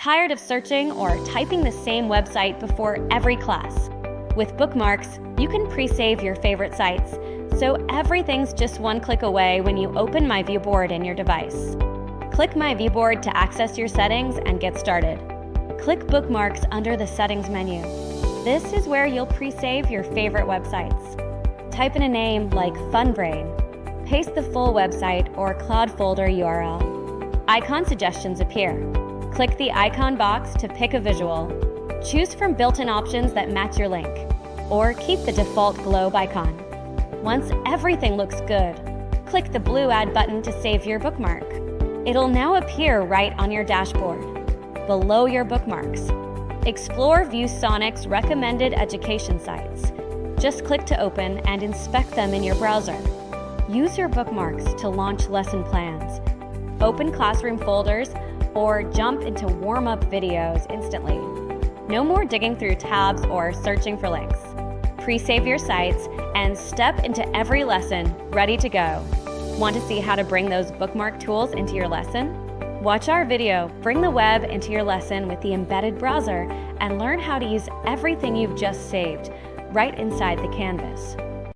Tired of searching or typing the same website before every class? With Bookmarks, you can pre-save your favorite sites, so everything's just one click away when you open myViewBoard in your device. Click myViewBoard to access your settings and get started. Click Bookmarks under the Settings menu. This is where you'll pre-save your favorite websites. Type in a name like FunBrain. Paste the full website or cloud folder URL. Icon suggestions appear. Click the icon box to pick a visual. Choose from built-in options that match your link, or keep the default globe icon. Once everything looks good, click the blue Add button to save your bookmark. It'll now appear right on your dashboard, below your bookmarks. Explore ViewSonic's recommended education sites. Just click to open and inspect them in your browser. Use your bookmarks to launch lesson plans, open classroom folders, or jump into warm-up videos instantly. No more digging through tabs or searching for links. Pre-save your sites and step into every lesson ready to go. Want to see how to bring those bookmark tools into your lesson? Watch our video, Bring the Web into Your Lesson with the embedded browser, and learn how to use everything you've just saved right inside the canvas.